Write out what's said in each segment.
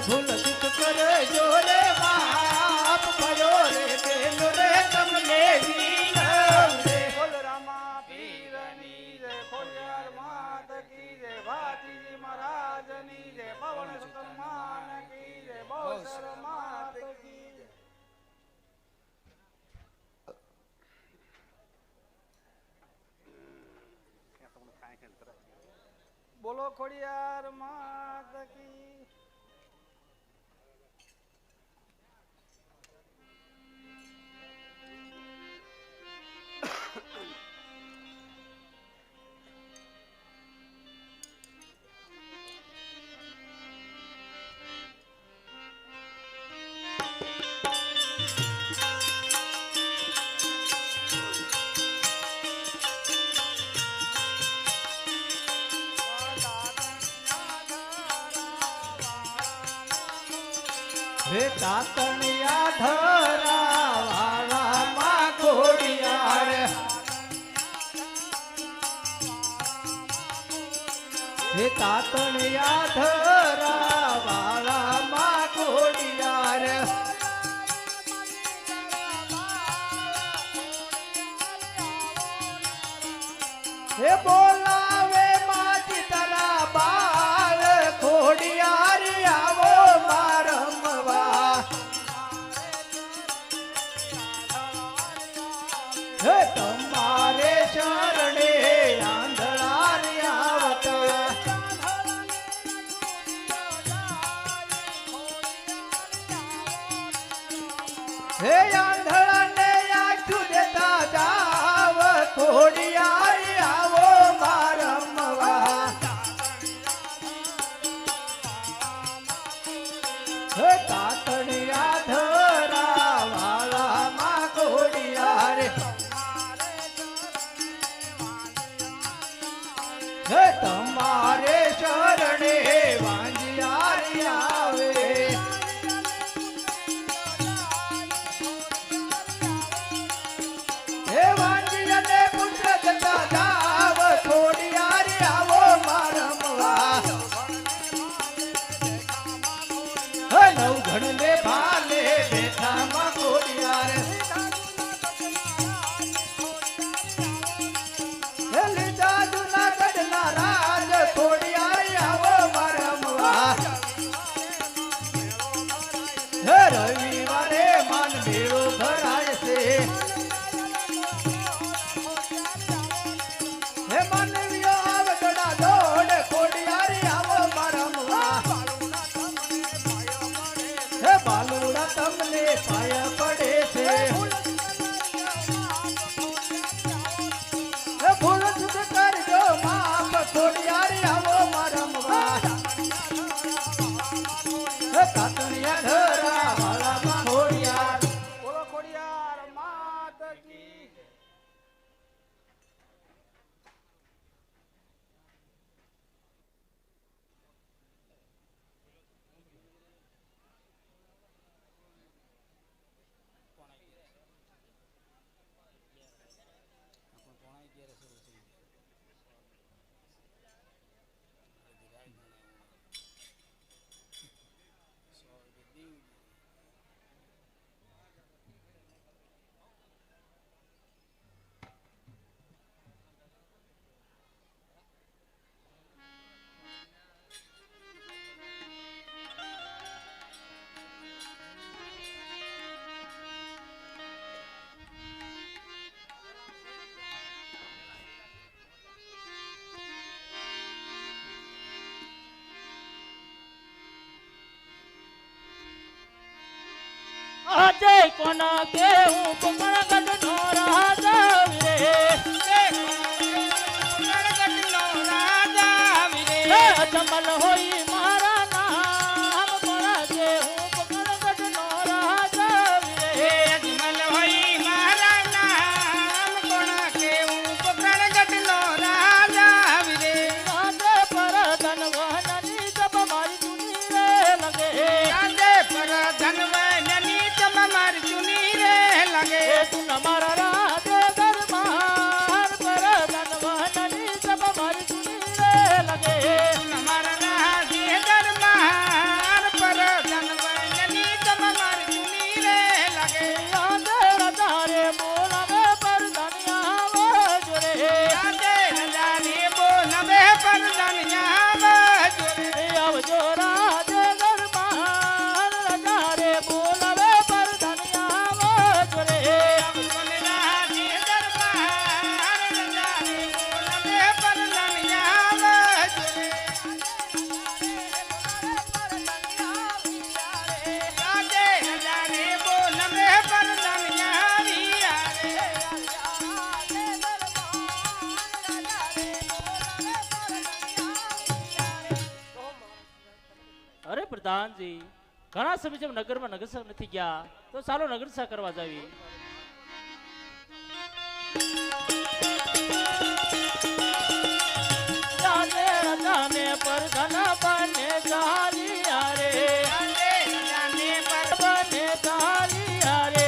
ભૂલ ચૂક કરે જોરે બાપ ભયો રે બેન રે તમને વીર રે બોલ રામા પીરની જય ખોડિયાર માત કી જય ભાતીજી મહારાજની જય પવન સતમાન કી જય બહુસર માત કી જય બોલો ખોડિયાર માત કી હે તાતણિયા ધરા વાળા માં ખોડિયાર હે તાતણિયા ધરા વાળા માં ખોડિયાર હે બોલાવે માજી તારા બાળ ખોડિયાર આવો મારમવા હે તમારે શરણે આંધળા આવતા હે આંધળાને આખું દેતા જાવ ખોડિયાર આવો મારમવા હે તાતણિયા ધરા વાળા માં ખોડિયાર હે તમારે શરણે વાંજિયાર આવે હે વાંજિયાને પુત્ર જતા જાવ ખોડિયાર આવો મારમવા હે નવઘણ ને ભાલે બેઠા માં ખોડિયાર હે લીધા જુનાગઢ ના રાજ ખોડિયાર આવો મારમવા હે રવિવારે માન મેળો ભરાય છે હે માનવીઓ આવગડા દોડ ખોડિયાર આવો મારમવા હે બાલુડા તમને પાયા પડે છે હે ભૂલ ચૂક કરજો માપ ખોડિયાર આવો મારમવા હે તાતણિયા ધરા વાળા માં ખોડિયાર બોલો ખોડિયાર માત કી આજે કોના કેવું પકડ નો રાજા રે અજમલ હોઈ મારા નામ કોના કેવું પકડ નો રાજા રે અજમલ હોઈ મારા નામ કોણા કેવું પકડ નો રાજા રે રાધે પર ધનવનની જબ મારી ચુની રે લગે રાધે પર ધનવનની જબ મારી ચુની રે લગે તું મારા રાધે દરબાર પર ધનવનની જબ મારી ચુની રે લગે મારા પ્રધાનજી ઘણા સમય નગરમાં નગરસભા નથી ગયા તો ચાલો નગરસભા કરવા જાવી. જાને રજાને પર ધન બને ચાલિયા રે, જાને રજાને પર બને ચાલિયા રે.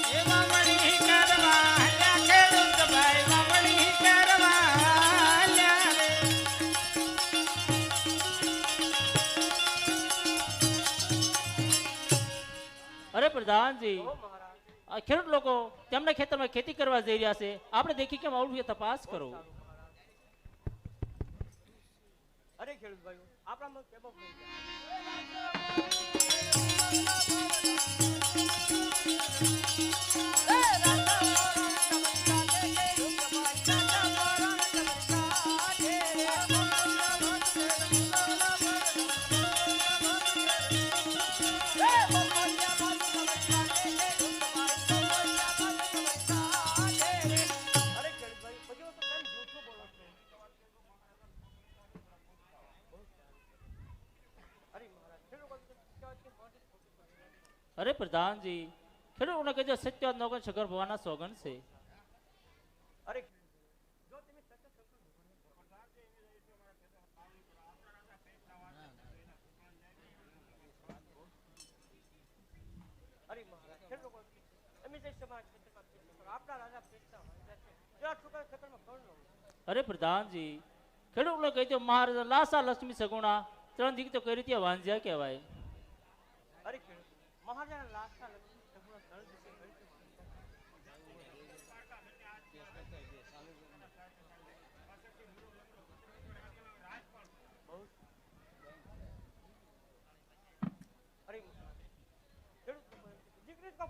એ વાવણી કરવા આલ્યા ખેડૂત ભાઈ વાવણી કરવા આલ્યા રે. અરે પ્રધાનજી આ ખેડૂત લોકો તેમના ખેતરમાં ખેતી કરવા જઈ રહ્યા છે, આપણે દેખી કેમ આવડું છે તપાસ કરો. અરે ખેડૂત ભાઈઓ આપણામાં કેબો થઈ ગયા અરે પ્રધાનજી ખેડૂતોને કહેજો સત્ય નોગન શંકર ભગવાનના સોગન છે. અરે જો તમે સત્ય અરે મહારાજ ખેડૂતો અમે જે સમાજ ખેતરમાં આપણા રાજા પેટના હોય છે જો આ છોકરા ખેતરમાં કોણ લો અરે પ્રધાનજી ખેડૂતોને કહેજો મહારાજ લાસા લક્ષ્મી સગુણા ત્રણ દીક તો કઈ રીતે વાંજ્યા કહેવાય. અરે ખેડૂત મહારાજા લાખા લક્ષ્મી સગુણા ત્રણ દિવસે કરી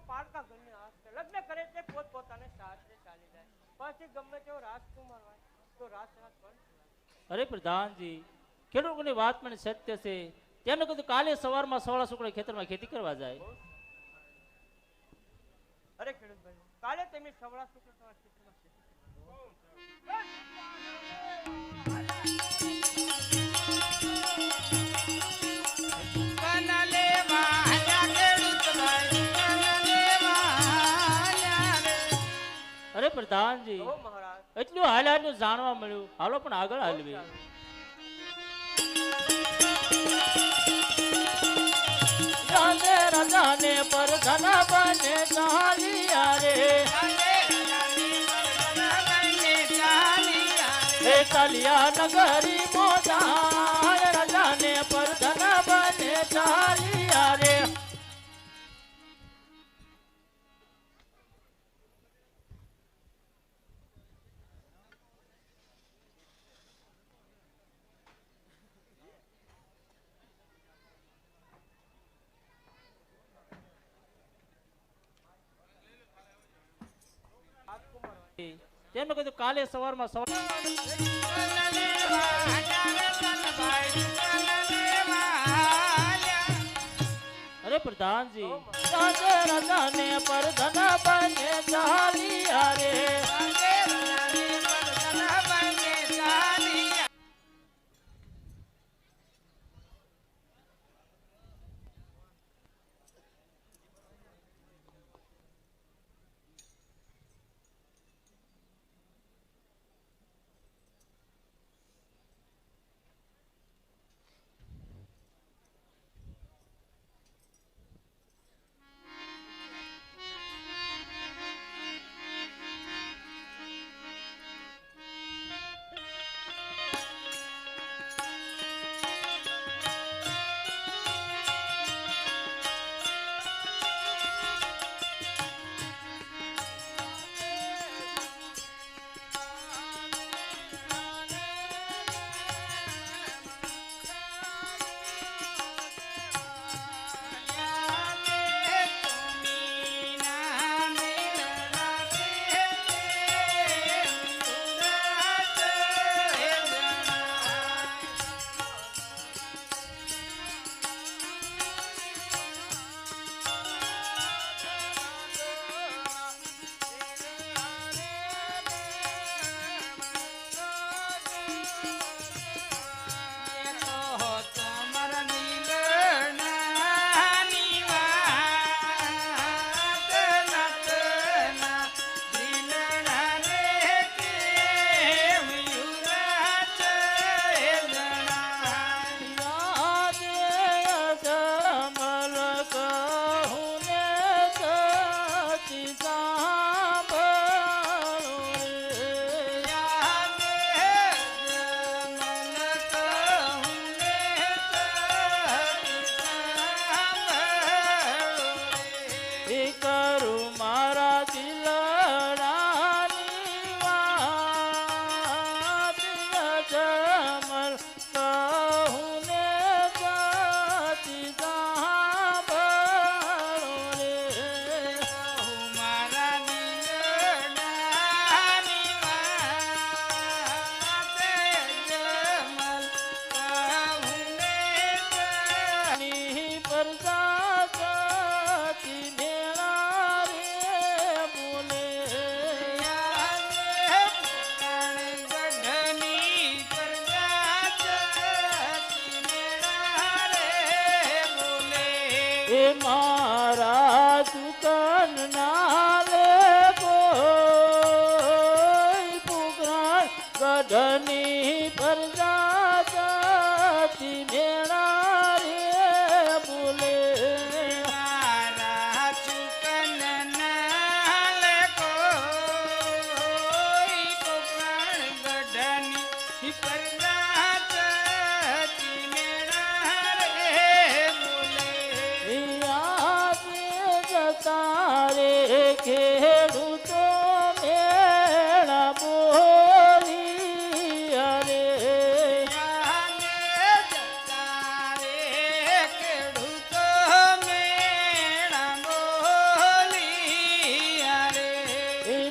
પારકા ઘરને આસ્તે લગ્ન કરે છે પોતપોતાને સાથે ચાલી જાય પછી ગમે તેવો રાજકુમાર હોય તો રાજ પણ. અરે પ્રધાનજી ખેડૂતોની વાત મને સત્ય છે, તેનું કીધું કાલે સવારમાં સવાળા છોકરા ખેતરમાં ખેતી કરવા જાય. અરે ખેડૂત ભાઈ કાલે તમે સવળા શુક્ર તમારા ખેતરમાં ખેતી કન લેવા આલ્યા ખેડૂત ભાઈ કન લેવા આલ્યા રે. અરે પ્રધાનજી ઓ મહારાજ એટલું હાલ્યાનું જાણવા મળ્યું, હાલો પણ આગળ હાલવી. જાને રજાને પર ધન બને ચાલિયા રે, જાને રજાને પર ધન બને ચાલિયા રે. એ ચાલિયા નગરી મોજાય રજાને પર ધન બને ચાલિયા રે. તેમનું કીધું કાલે સવારમાં સવાર કન લેવા આલ્યા રે કન ભાઈ કન લેવા આલ્યા. અરે પ્રધાનજી જાને રજાને પર ધન બને ચાલિયા રે, જાને રજાને પર ધન બને ચાલિયા.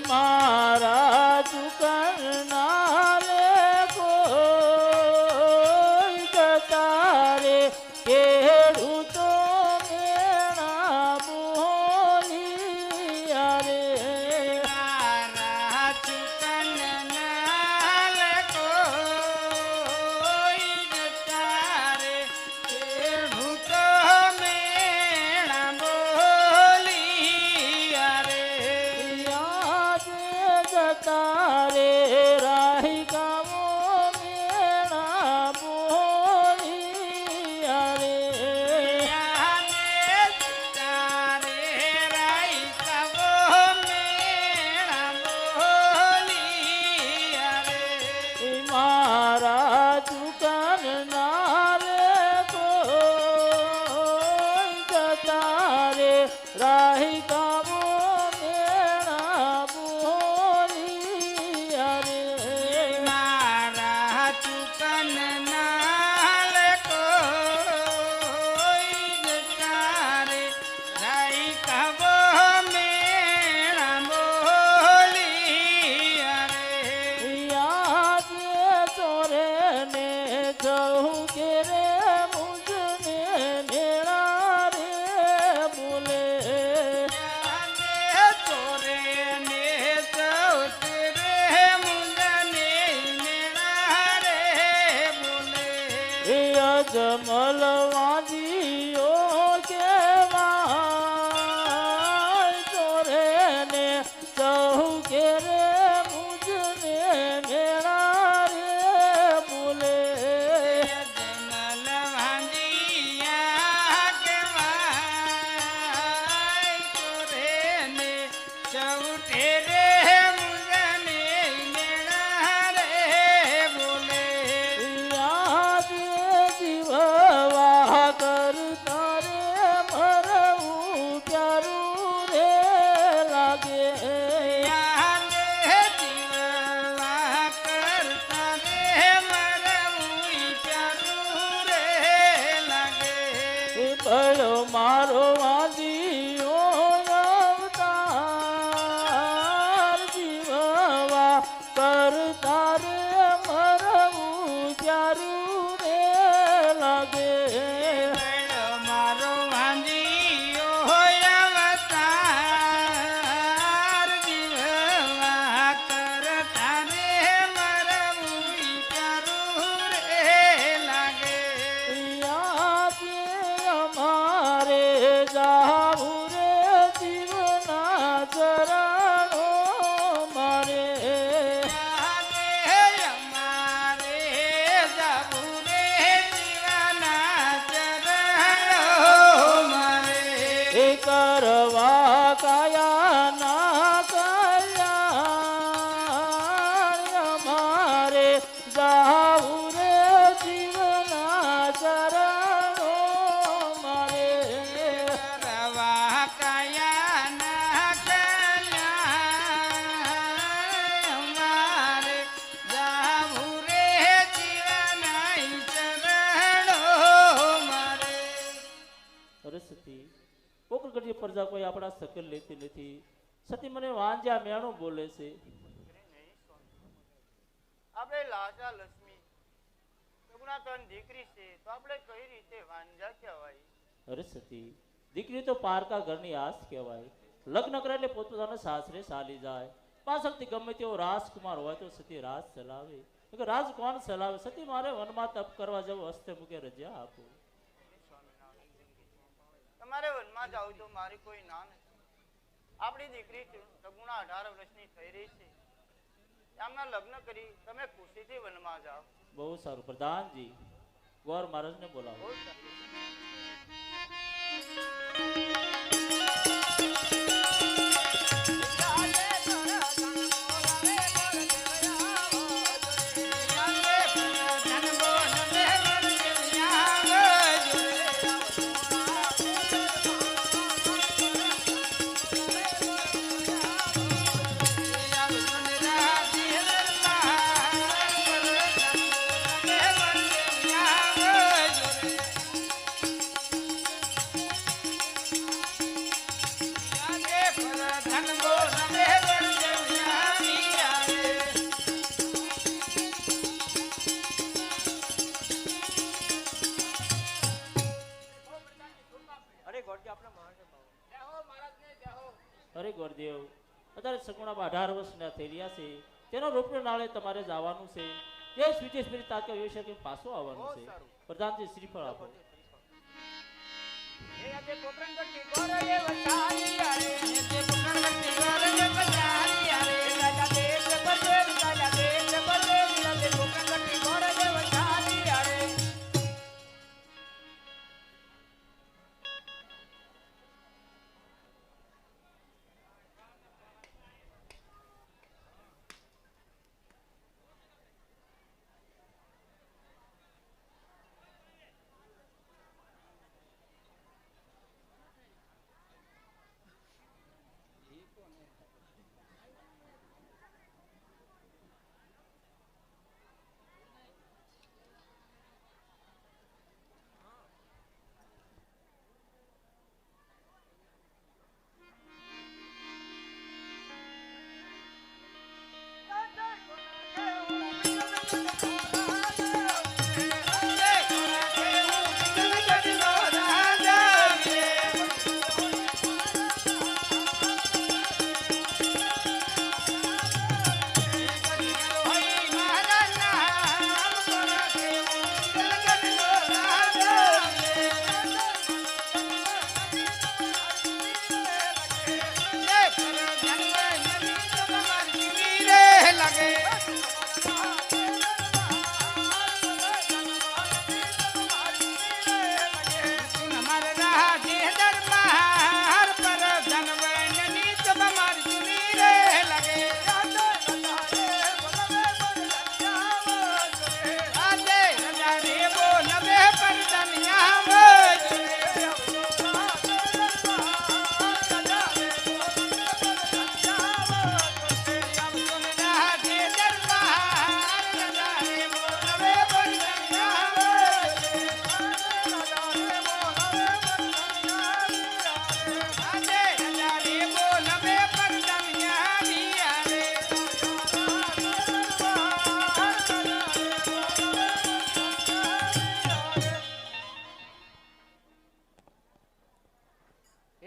મારા ચુકરનારે કોઈ જતા રે ખેડૂતો મેણા બોલિયા રે મારા ચુકનના કોઈ જતા રે ખેડૂતો મેણા બોલિયા રે યાદ જતા રે રાહી ગામો મેણા બોલિયા રે મારા ચુકરનારે કોઈ જતા રે રાહી ગામો મેણા બોલિયા રે યાદ ચોરે ને જવું કે રે મુજને મેળા રે બોલે અજમલ વાજીઓ કેવાય ચોરે ને જવું કે રે મુજને મેળા રે બોલે ચૌઠે રે મુજને મેળા રે બોલે યાદ જીવવા કરતા રે મરવું પ્યારું રે લાગે બળો મારો વાંદીઓ અવતાર જીવવા કરતા રે મરવું પ્યારું રે લાગે મારો વાંદીઓ અવતાર જીવવા કરતા રે મરવું પ્યારું રે લાગે યાદ અમારે જાવું રે જીવના ચરણો મારે એ કરવા કાયા ના કલ્યાણ અમારે જાવું રે જીવના ચરણો મારે અરે સતી પોકરગઢી પ્રજા કોઈ આપણા સકલ લેતી નથી સતી મને વાંજ્યા મેણું બોલે છે આપણે લાજા લક્ષ્મી રઘુનાથન દીકરી છે તો આપણે કઈ રીતે વાંજા કહેવાય? અરે સતી દીકરી તો પારકા ઘરની આસ કહેવાય લગ્ન કરે એટલે પોતપોતાના સાસરે ચાલી જાય પાછળથી ગમે તેવો રાજકુમાર હોય તો સતી રાજ ચલાવે કે રાજ કોણ ચલાવે સતી મારે વનમાં તપ કરવા જવું હસ્તે મૂકે રજા આપો તમારે વનમાં જાવ તો મારી કોઈ ના નથી. આપણી દીકરી રઘુના 18 વર્ષની થઈ રહી છે. એમના લગ્ન કરી તમે ખુશીથી વનમાં જાઓ. બહુ સારું પ્રધાનજી ગોર મહારાજને બોલાવો બહુ સારું. સગુણા 18 વર્ષના થઈ રહ્યા છે તેનો રૂપનો નાળે તમારે જવાનું છે દેશ વિદેશ ફરી તાત્કાલિક વિશે કે પાછું આવવાનું છે પ્રધાનજી શ્રીફળ આપો એ આજે પોકરણગઢથી ગોરલે વસાવી આરે એ જે પોકરણગઢથી ગોરલે વસાવી આરે રાજા દેશ બદલે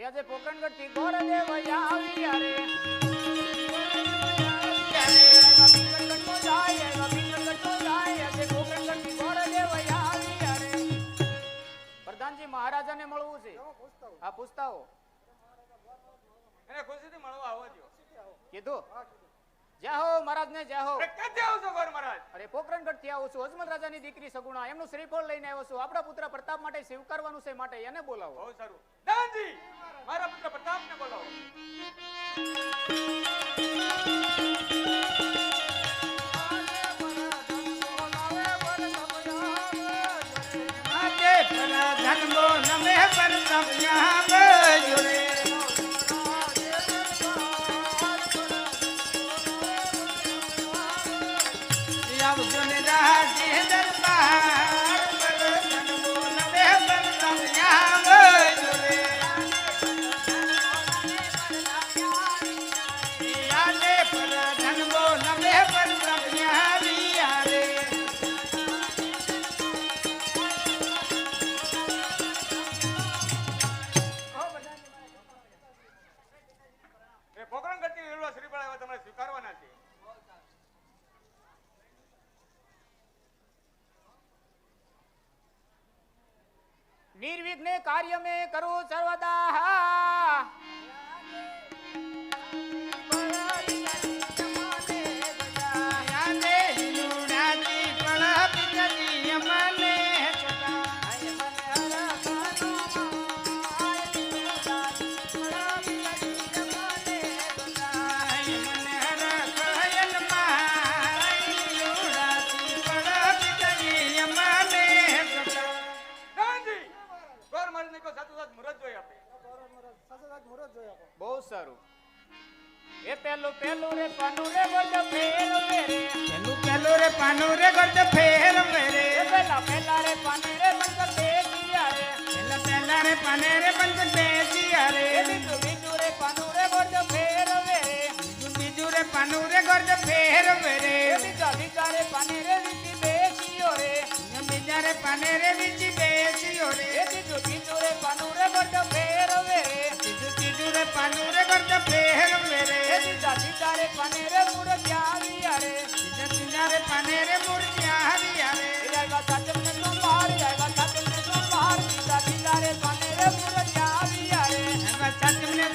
આજે પોકરણગઢથી ગોરલે વસાવી આરે આજે પોકરણગઢથી ગોરલે વસાવી આરે પ્રધાનજી મહારાજાને મળવું છે આ પૂછતાઓ એને ખુશીથી મળવા આવો છો કીધું જય હો મહારાજને જય હો ક્યાંથી આવો છો ગોર મહારાજ અરે પોકરણગઢથી આવું છું અજમલ રાજાની દીકરી સગુણા એમનું શ્રીફળ લઈને આવ્યો છું આપણા પુત્ર પ્રતાપ માટે સ્વીકારવાનું છે માટે એને બોલાવો બહુ સારું દાનજી મારા પુત્ર પ્રતાપને બોલાવો આજે ધનમો નમે પર સમયા જોડે આવજો ને રાજે દરબાર પર ધનમો નમે પર સમયા જોડે આજે પર ધનમો નમે પર સમયા રે એ પોકરણગઢથી વેળવા શ્રીફળ આવ્યા તમારે સ્વીકારવાના છે निर्विघ्ने कार्य में करो सर्वदा બહુ સારું એ પેલું પેલું રે પાનું રે ગોડ ફેર મેરે પેલું રે પાનું રે ગોડ ફેર મેરે પેલા રે પાને રે બંધ બેસિયા રે પેલા રે પાને રે બંધ બેસિયા રે બીજું રે પાનું રે ગોડ ફેર મેરે બીજું રે પાનું રે ગોડ ફેર મેરે બીજા રે પાને રે વિચી બેસિયો રે બીજા રે પાને રે વિચી બેસિયો રે બીજું રે પાનું રે ગોડ ફેર મેરે પાનું રે ગરજ ફેરવે રે સીધા સીધા રે પાને રે મૂર્ત્યા આવ્યા રે સીધા સીધા રે પાને રે મૂર્ત્યા આવ્યા રે આવ્યા સાતમને સોમવાર આવ્યા સાતમને સોમવાર સીધા સીધા રે પાને રે મૂર્ત્યા આવ્યા રે આવ્યા સાતમને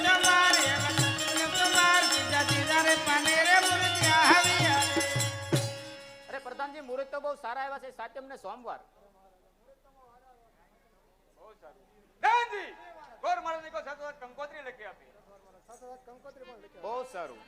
સોમવાર સીધા સીધા રે પાને રે મૂર્ત્યા આવ્યા રે અરે પ્રધાનજી મુહૂર્ત તો બહુ સારા આવ્યા છે સાતમ ને સોમવાર બહુ સારું દાનજી ગોર મહારાજને કહો સાચો કંકોત્રી લખી આપી બહુ સારું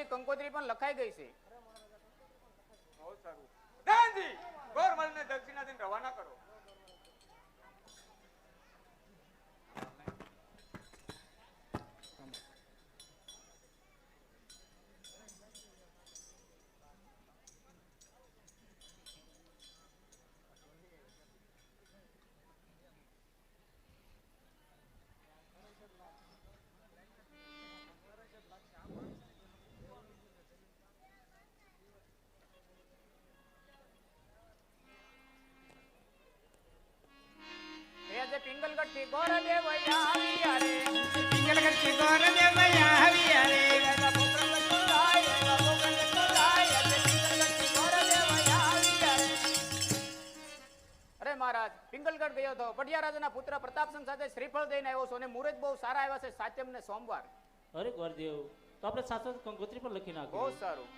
કંકોત્રી પણ લખાઈ ગઈ છે બહુ સારું દાનજી ગોર મહારાજને દક્ષિણા દઈને રવાના કરો પિંગલગઢ થી ગોરદેવ આવ્યા રે પિંગલગઢ થી ગોરદેવ આવ્યા રે અરે મહારાજ પિંગલગઢ ગયો હતો પઢિયા રાજાના પુત્ર પ્રતાપસિંહ સાથે શ્રીફળ દઈને આવ્યો છું અને મુહૂર્ત બહુ સારા આવ્યા છે સાતમ ને સોમવાર અરે ગોરદેવ તો આપણે સાથે કંકોત્રી પણ લખી નાખો બહુ સારું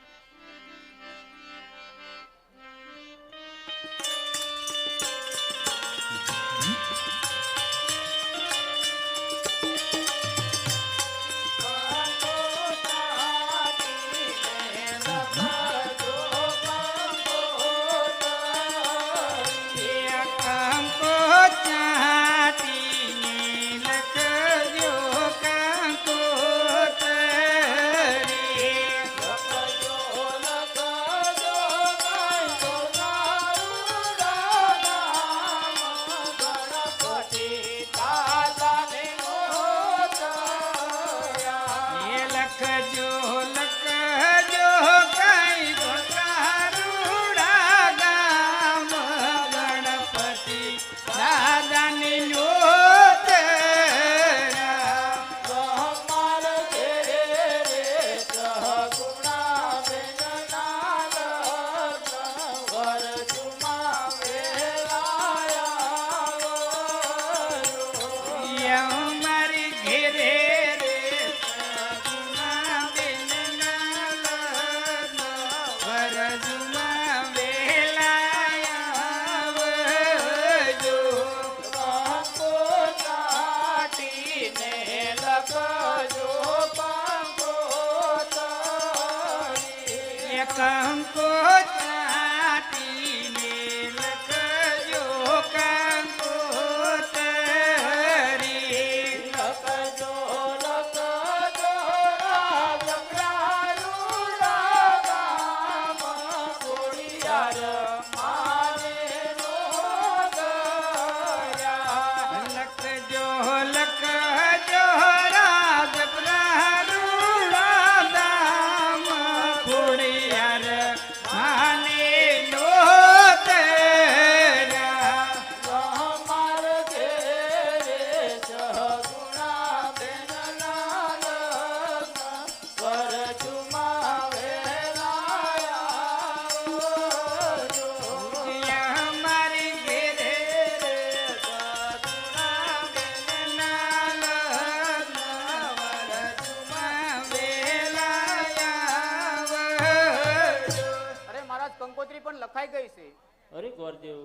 અરે ગોરદેવ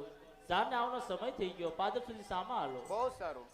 જાને આવવાનો સમય થઈ ગયો, પાદર સુધી સામા હાલો. બહુ સારું.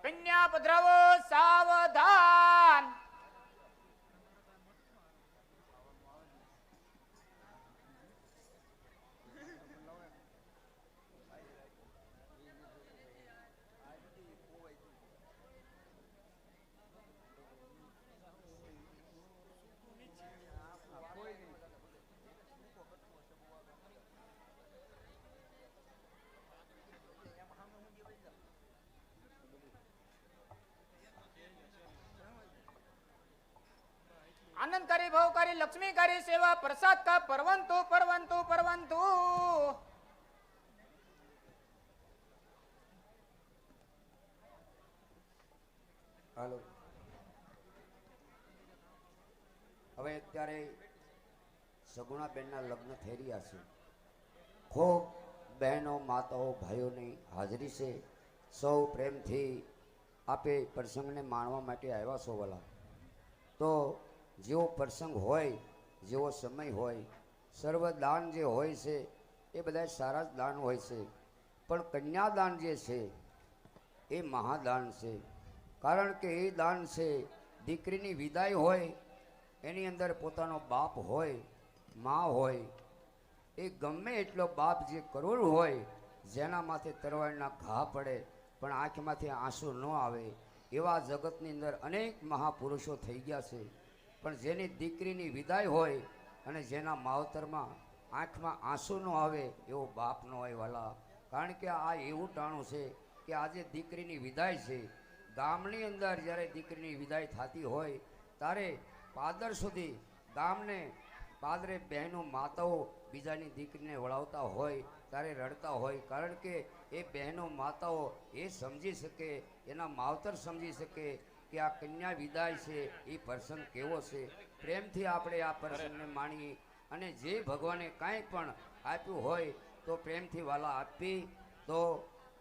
કન્યા પધરાવો સાવધાન. आनंदकारी भावकारी लक्ष्मीकारी सेवा प्रसाद का परवंतु परवंतु परवंतु. હાલો, હવે અત્યારે સગુણાબેનના લગ્ન થઈ રહ્યા છે. ખૂબ બહેનો માતાઓ ભાઈઓની હાજરી છે. સૌ પ્રેમથી આપે પ્રસંગને માણવા માટે આવ્યા છો વલા. તો જેવો પ્રસંગ હોય, જેવો સમય હોય, સર્વ દાન જે હોય છે એ બધા સારા જ દાન હોય છે. પણ કન્યાદાન જે છે એ મહાદાન છે. કારણ કે એ દાન છે દીકરીની વિદાય હોય, એની અંદર પોતાનો બાપ હોય, મા હોય, એ ગમે એટલો બાપ જે કરોડ હોય, જેના માથે તરવાળના ઘા પડે પણ આંખમાંથી આંસુ ન આવે, એવા જગતની અંદર અનેક મહાપુરુષો થઈ ગયા છે. પણ જેની દીકરીની વિદાય હોય અને જેના માવતરમાં આંખમાં આંસુ ન આવે એવો બાપ ન હોય વાલા. કારણ કે આ એવું ટાણું છે કે આજે દીકરીની વિદાય છે. ગામની અંદર જ્યારે દીકરીની વિદાય થતી હોય ત્યારે પાદર સુધી ગામને પાદરે બહેનો માતાઓ બીજાની દીકરીને વળાવતા હોય ત્યારે રડતા હોય. કારણ કે એ બહેનો માતાઓ એ સમજી શકે, એના માવતર સમજી શકે કે આ કન્યા વિદાય છે એ પ્રસંગ કેવો છે. પ્રેમથી આપણે આ પ્રસંગને માણીએ અને જે ભગવાને કાંઈ પણ આપ્યું હોય તો પ્રેમથી વાલા આપી. તો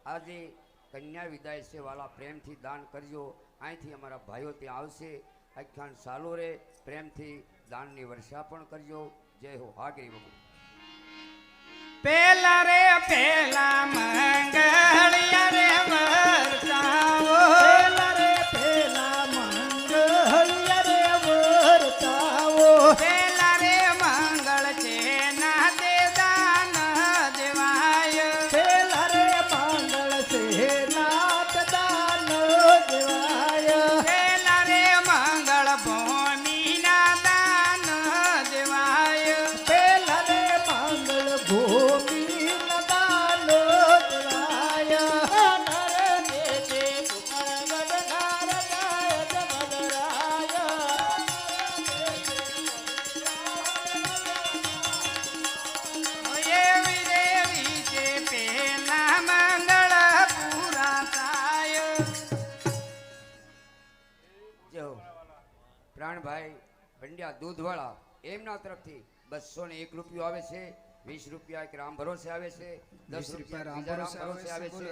આજે કન્યા વિદાય છે વાલા, પ્રેમથી દાન કરજો. અહીંથી અમારા ભાઈઓ ત્યાં આવશે, આખ્યાન ચાલુ રહે. પ્રેમથી દાનની વર્ષા પણ કરજો. જય હો. આગળ બાબુ. પેલા રે પેલા મંગળિયા રે વરસાવો. પેલા રે પેલા મંગળિયા રે વરસાવો. પેલા રે મંગળ છે ના તે દાન દેવાય. પેલા રે મંગળ છે નાથ દાન દેવાય. પેલા રે મંગળ ભૂમિના દાન દેવાય. પેલા રે મંગળ ભૂમિ દાન દેવાય. પ્રાણભાઈ પંડ્યા દૂધવાળા એમના તરફથી 201 રૂપિયો આવે છે, 20 રૂપિયા એક રામ ભરોસે આવે છે, 10 રૂપિયા રામ ભરોસે આવે છે.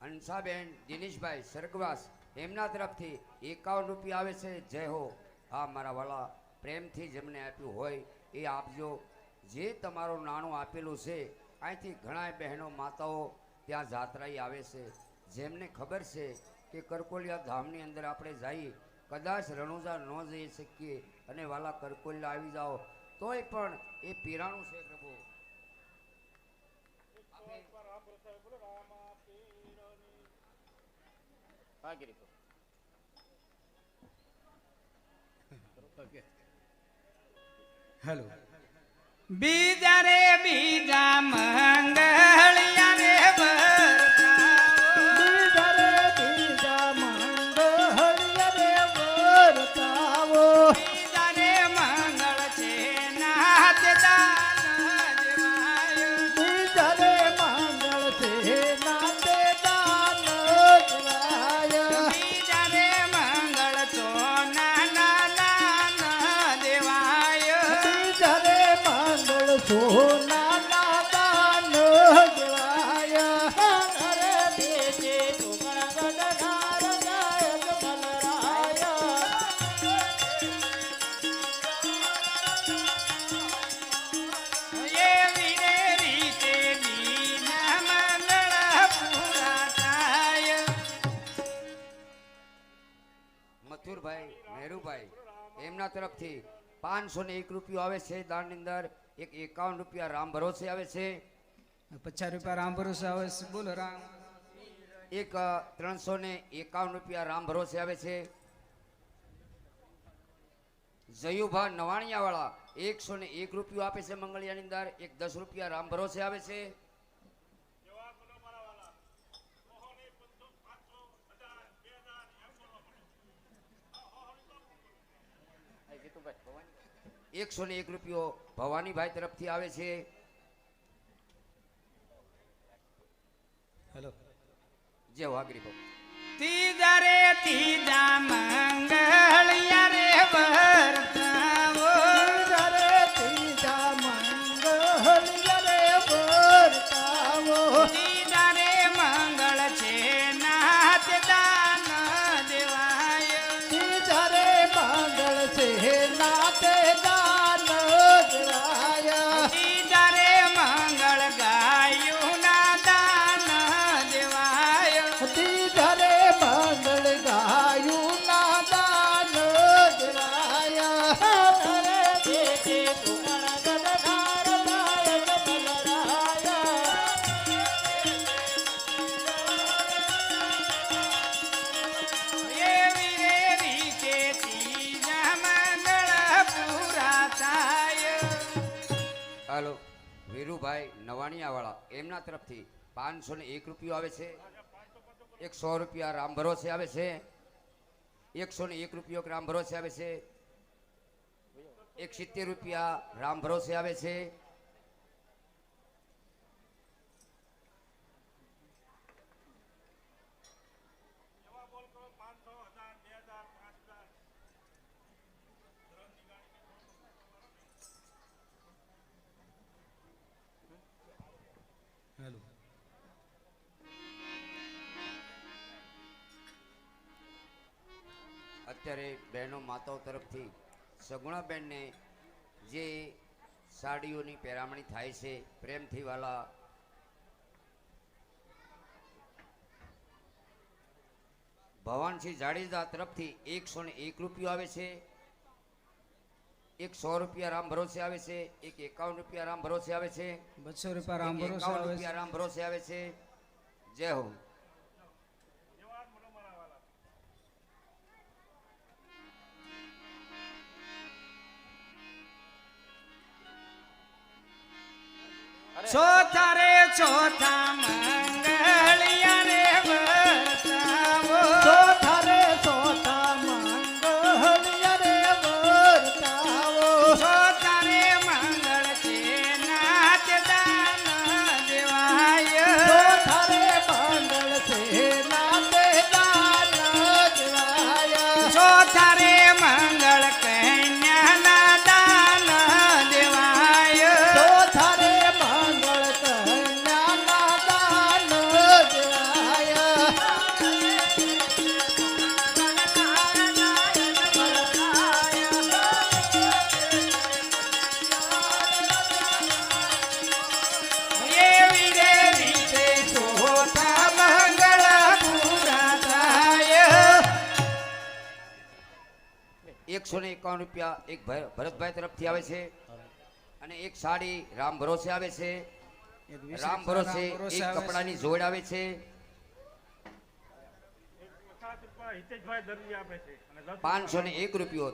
અંશાબેન દિનેશભાઈ સરગવાસ એમના તરફથી 51 રૂપિયા આવે છે. જય હો. હા મારા વાલા, પ્રેમથી જેમને આપ્યું હોય એ આપજો. જે તમારું નાણું આપેલું છે, અહીંથી ઘણા બહેનો માતાઓ ત્યાં જાત્રાએ આવે છે. જેમને ખબર છે કે કરકોલિયા ધામની અંદર આપણે જઈએ, કદાચ રણુજા ન જઈ શકીએ અને વાલા કરકોલિયા આવી જાઓ તોય પણ એ પીરાણું છે પ્રભુ. હેલો. બીજા રે બીજા મંગળિયા રે બીજા રે બીજા મંગળિયા રે વર્તાવો. બીજા રે મંગળ છે નાથ દાન દેવાય. બીજા રે મંગળ છે નાથ દાન દેવાય. બીજા રે મંગળ તો નાના દાન દેવાય. બીજા રે મંગળ સોના ના દાન દેવાય. હરે બેટે ટુકડા ગઢાર ગાયક બલરાય. એવી રે રીતે દીના મંગળ પૂરા થાય. મથુરભાઈ મહેરુભાઈ એમના તરફથી 501 રૂપિયો આવે છે. દાનની અંદર એક 51 રૂપિયા રામ ભરોસે આવે છે. 50 રૂપિયા રામ ભરોસે આવે છે. બોલો રામ. એક 351 રૂપિયા રામ ભરોસે આવે છે. જયુભા નવાણિયા વાળા 101 રૂપિયો આપે છે મંગળિયાની અંદર. એક 10 રૂપિયા રામ ભરોસે આવે છે. ₹101 રૂપિયો ભવાનીભાઈ તરફથી આવે છે. હેલો. જય વાગરી બાપુ. ત્રીજા રે ત્રીજા મંગળિયા રે વર્તાવો. ત્રીજા રે ત્રીજા મંગળિયા રે વર્તાવો. ત્રીજા રે મંગળ છે નાથ દાન દેવાય. ત્રીજા રે મંગળ છે નાથ દાન દેવાય. ત્રીજા રે મંગળ ગાયું ના દાન દેવાય. ત્રીજા રે મંગળ ગાયું ના દાન દેવાય. હરે બેટે ટુકડા ગઢાર ગાયક બલરાય. એવી રે રીતે ત્રીજા મંગળ પૂરા થાય. હાલો. વીરુભાઈ નવાણિયા વાળા એમના તરફથી 501 રૂપિયો આવે છે. એક 100 રૂપિયા રામ ભરોસે આવે છે. 101 રૂપિયો રામ ભરોસે આવે છે. એક 70 રૂપિયા રામ ભરોસે આવે છે. હેલો. અત્યારે બહેનો માતાઓ તરફથી સગુણાબેનને જે સાડીઓની પહેરામણી થાય છે પ્રેમથી વાલા ભવાનસિંહ જાડેજા તરફથી 101 રૂપિયો આવે છે. એક 100 રૂપિયા રામ ભરોસે આવે છે. એક 51 રૂપિયા રામ ભરોસે આવે છે. 200 રૂપિયા રામ એક ભરોસે 51 આવે છે. રૂપિયા રામ ભરોસે આવે છે. જય હો. ચોથા રે ચોથા મંગળિયા રે વર્તાવો. ચોથા રે ચોથા મંગળિયા રે વર્તાવો. ચોથા રે મંગળ છે નાથ દાન દેવાય. ચોથા રે મંગળ છે નાથ દાન દેવાય. 151 રૂપિયા એક ભરતભાઈ તરફથી આવે છે અને એક સાડી રામ ભરોસે આવે છે. રામ ભરોસે એક કપડાની જોડ આવે છે. હિતેશભાઈ દરજી આપે છે અને 501 રૂપિયો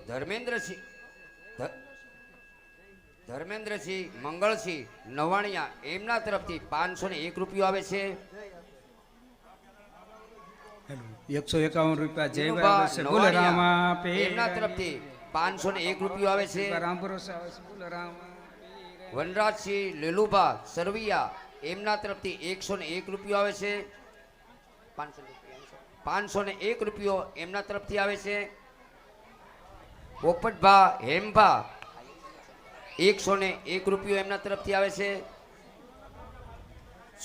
ધર્મેન્દ્રસિંહ મંગળસિંહ નવાણિયા એમના તરફથી 501 રૂપિયો આવે છે. 151 રૂપિયા વિનુભા જયભાઈ બોલે રામા નવાણિયા એમના તરફથી 501 રૂપિયો આવે છે. રામ ભરોસે આવે છે બોલે રામા વનરાજસિંહ લેલુભા સરવૈયા એમના તરફથી 101 રૂપિયો આવે છે. 501 રૂપિયો એમના તરફથી આવે છે. પોપટભા હેમભા 101 રૂપિયો એમના તરફથી આવે છે.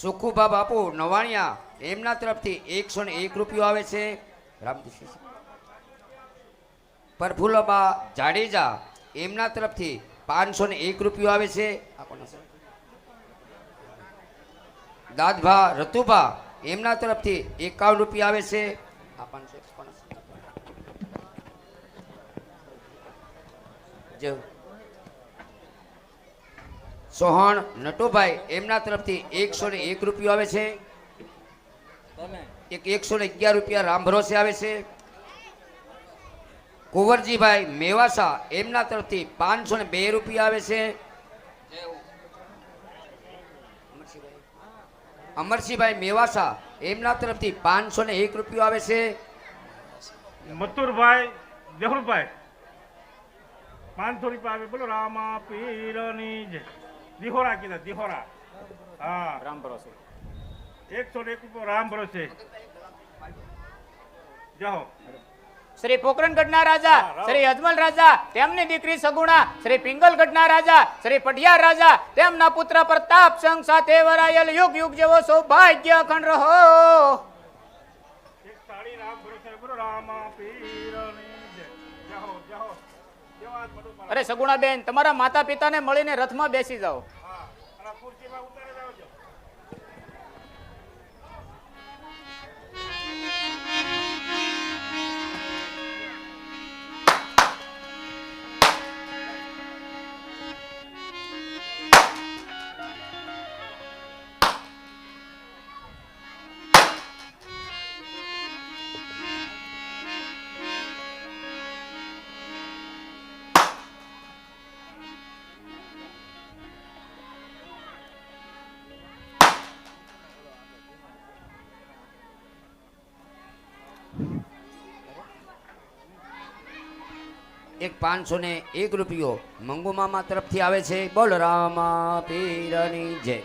સુખુભા બાપુ નવાણિયા એમના તરફથી 101 રૂપિયો આવે છે. પ્રફુલ્લબા જાડેજા એમના તરફથી 501 રૂપિયો આવે છે. દાદભા રતુભા એમના તરફથી 51 રૂપિયા આવે છે. સોહણ નટુભાઈ એમના તરફથી 101 રૂપિયો આવે છે. એક 111 રૂપિયા રામ ભરોસે આવે છે. કુંવરજીભાઈ મેવાસા એમના તરફથી 502 રૂપિયા આવે છે. અમરસિંહભાઈ મેવાસા એમના તરફથી 501 રૂપિયો આવે છે. મથુરભાઈ દેહુરભાઈ 500 રૂપિયા આવે. બોલો રામા પીરની જય. દિહોરા કીધા દિહોરા. હા રામ ભરોસે 101 રૂપિયા રામ ભરોસે. જાઓ શ્રી પોકરણગઢના રાજા શ્રી અજમલ રાજા તેમની દીકરી સગુણા શ્રી પિંગલગઢના રાજા શ્રી પઢિયાર રાજા તેમના પુત્ર પ્રતાપ સંઘ સાથે વરાયેલ યુગ યુગ જેવો સૌભાગ્ય અખંડ રહો. એક સાડી રામ ભરોસે. બોલો રામા પીરની જય. જાઓ જાઓ જેવા બધું. અરે સગુણા બેન, તમારા માતા પિતાને મળીને રથમાં બેસી જાઓ. હા અને ખુરશીમાં ઉતારે જાવજો. એક 501 રૂપિયો મંગુ મામા તરફથી આવે છે. બોલ રામા પીરની જય.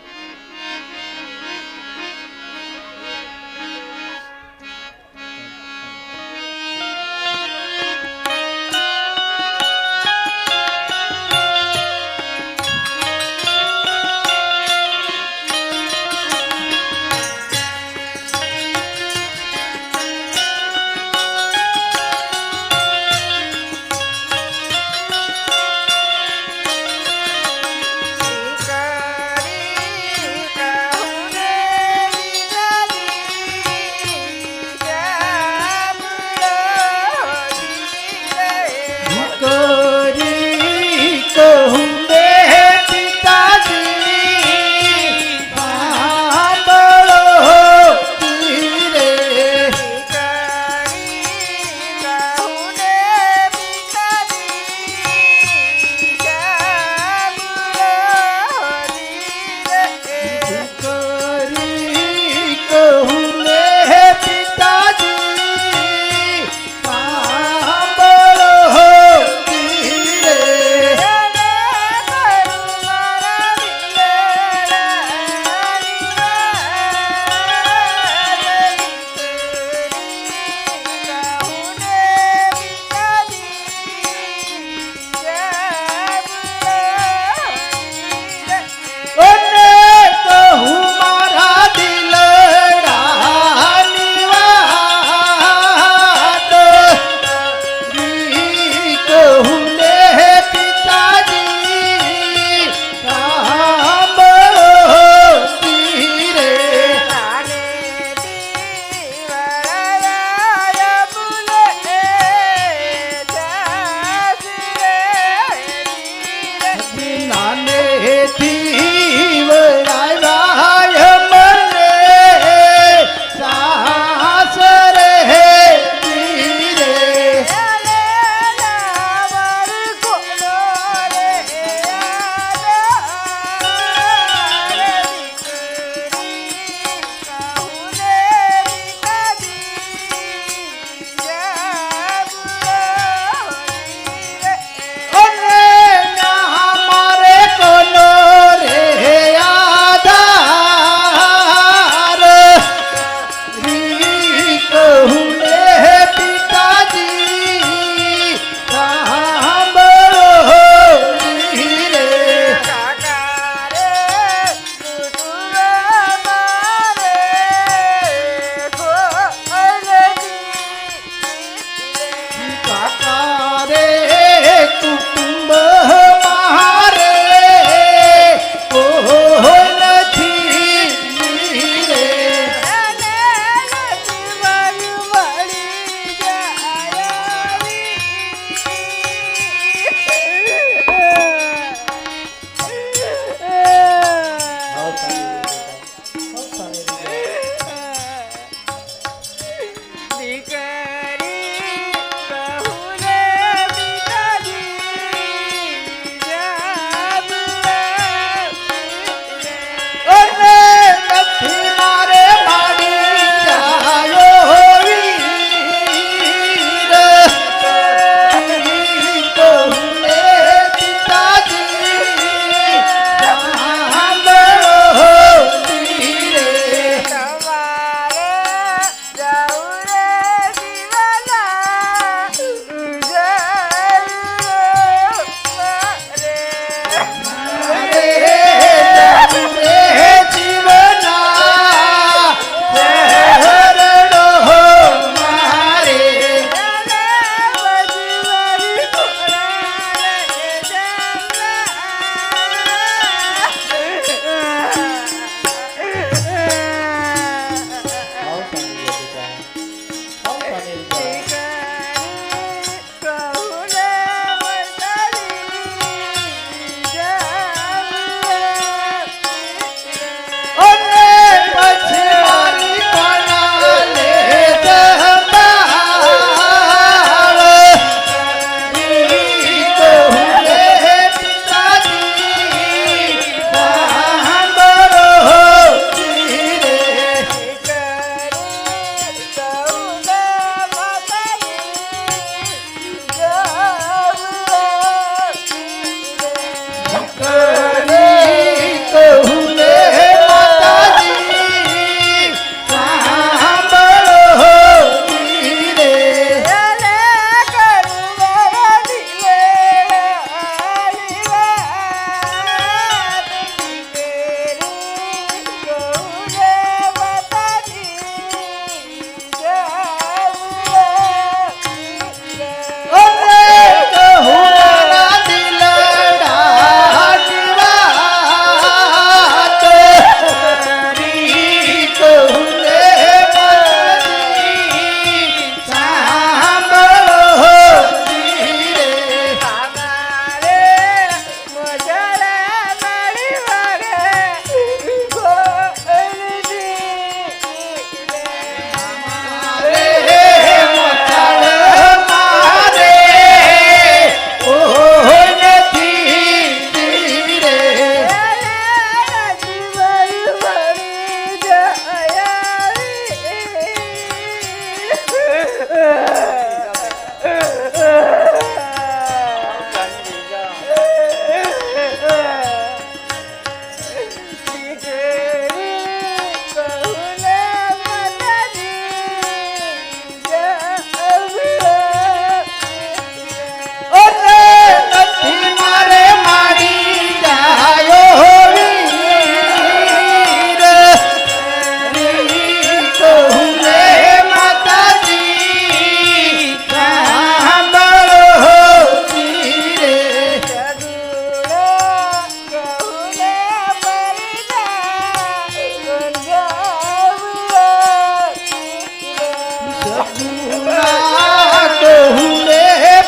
સગુણા કહું રે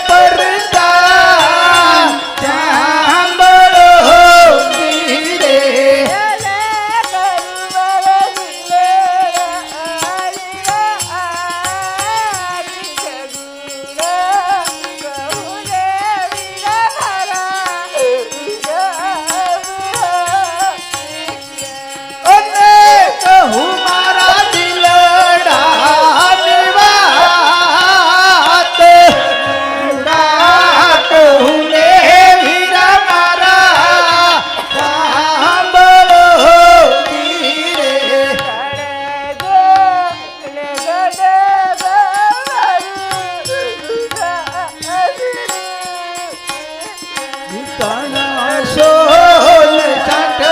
પરતા સાંભળો વીરે અને કહું મારા દિલડાની વાત ઉડા કહું રે વીરા મારા સાંભળો વીરે તણા સોલ સાઠ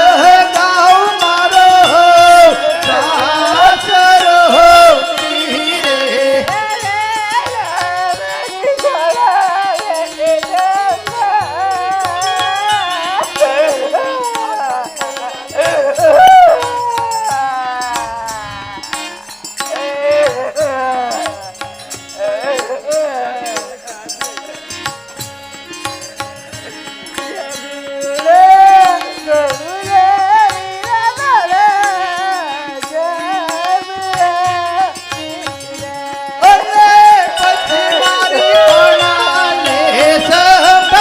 ગાઉ મારો સાસરો વીરે અરે પછી મારી કોણાને સંભાળ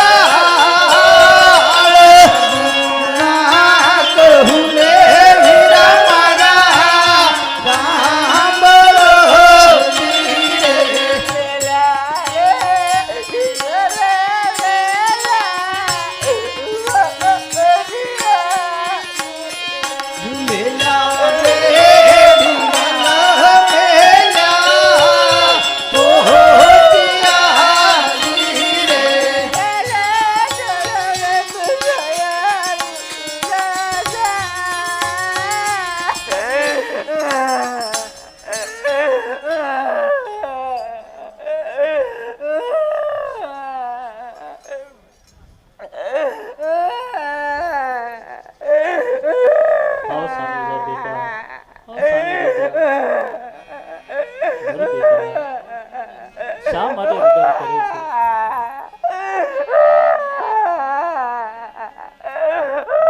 ના કહું રે વીરા મારા સાંભળો વીરે મેલા રે દિવાલા મેલા પોતિયા વીરે आओ सानी जा बेटा आओ सानी जा अरे बेटा શા માટે વિચાર કરે છે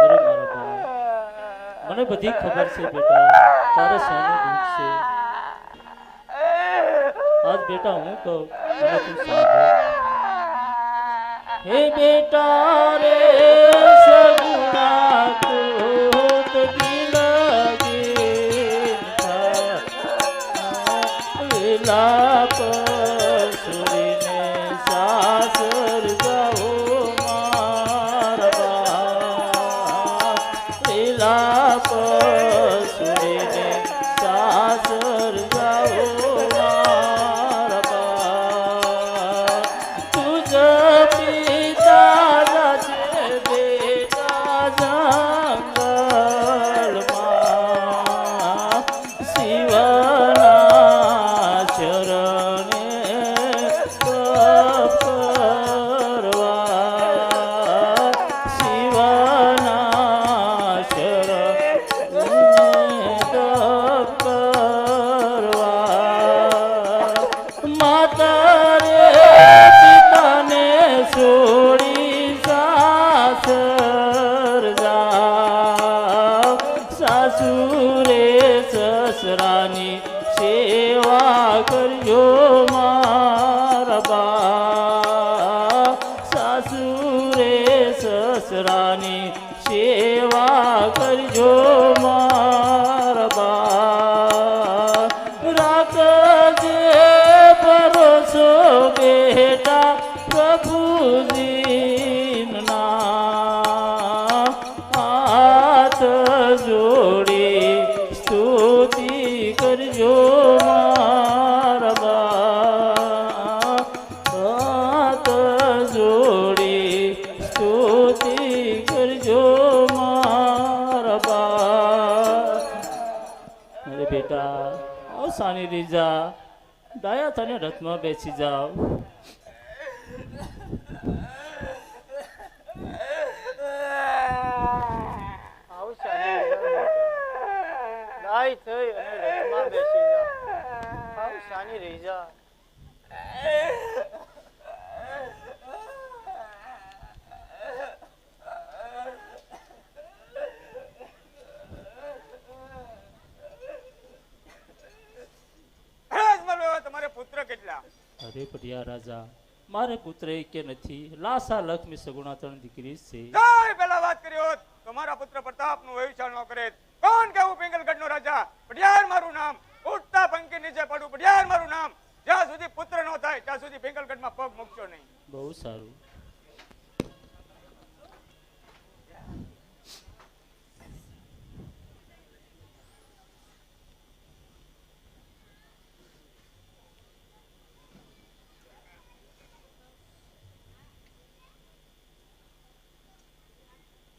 અરે મારા બા મને બધી ખબર છે બેટા તારે શાનું દુઃખ છે આજ બેટા હું કહું અને તું સાંભળ હે બેટા રે સગુણા તો દિલ લાપ સુરીને સાસર જાઓ મારબા લાપ સુરીને સાસર જાઓ મારબા તુજ પિતા જાજે બેટા જંગલમાં શિવના ચરણે તપ કરવા શિવના ચરણે તપ કરવા માતા રે પિતાને છોડી સાસર જા સાસુરે સસરાની સેવા કરજો મારા બા સાસુરે સસરાની સેવા કરજો મારા બા રાખજે ભરોસો બેટા પ્રભુજીના હાથ જોડી સ્તુતિ કરજો મારા બા હાથ જોડી સ્તુતિ કરજો મારા બા અરે બેટા ઓ સાની રીજા દયા તને રથમાં બેસી જાઓ આવું સારી દાય થઈ અને રથમાં બેસી જા આવું સારી નાની રહી જા. તમારે પુત્ર કેટલા? અરે પટિયા રાજા, મારે પુત્ર એકે નથી. લાસા લક્ષ્મી સગુણા ત્રણ દીકરી છે. જય પેલા વાત કરી હોત તો મારા પુત્ર પ્રતાપ નું વૈશાળ નો કરે. કોણ કેવું પિંગલગઢ નો રાજા? પટિયાર મારું નામ. ઉઠતા પંખી નીચે પડું, પટિયાર મારું નામ. જ્યાં સુધી પુત્ર નો થાય ત્યાં સુધી પિંગલગઢ માં પગ મૂકશો નહીં. બહુ સારું.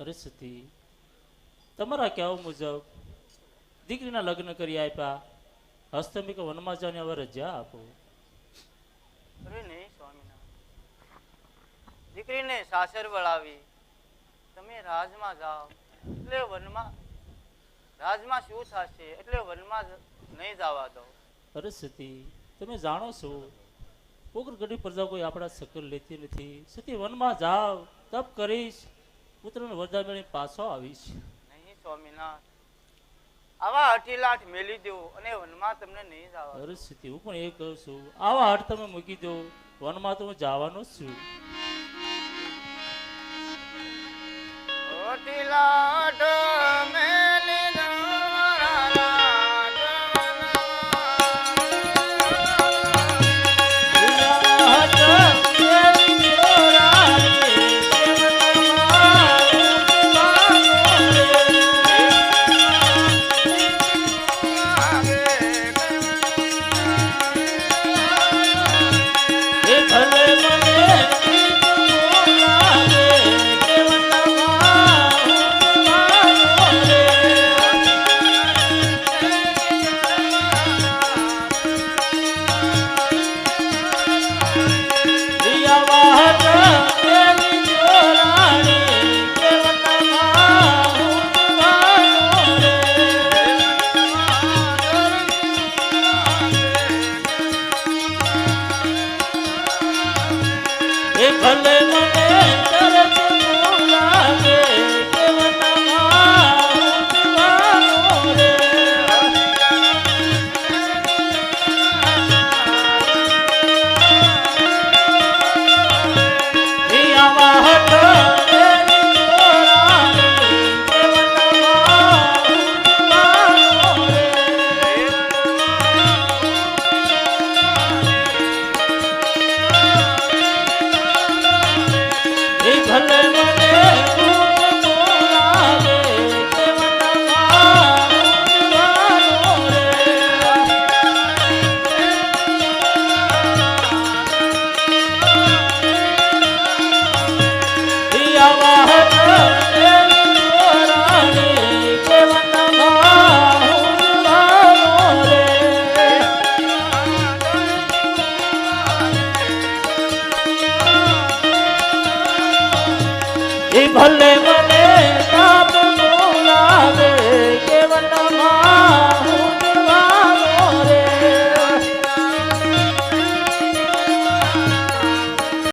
અરે સતી, તમારા કહેવા મુજબ દીકરીના લગ્ન કરી આપ્યા, હસ્તમિક વનમાં જઈને હવે રજા આપો. અરે નહીં સ્વામિનારાયણ, દીકરીને સાસર વળાવી તમે રાજમાં જાઓ એટલે વનમાં, રાજમાં શું થશે એટલે વનમાં નહીં જવા દો. અરે સતી, તમે જાણો છો પોકર ગઢી પ્રજા કોઈ આપણા સકલ લેતી નથી. સતી, વનમાં જાવ, તપ કરીશ, પુત્રને વરદાન મેળવી પાછો આવીશ. નહીં સ્વામિનારાયણ, આવા હઠીલાઠ મેલી દો અને વનમાં તમને નહીં જવા દો. અરે સતી, હું પણ એ કહું છું, આવા હાથ તમે મૂકી દો, વનમાં તો હું જવાનો જ છું. હઠીલાઠ મેલી દો ભલે મને તાપ નો લાગે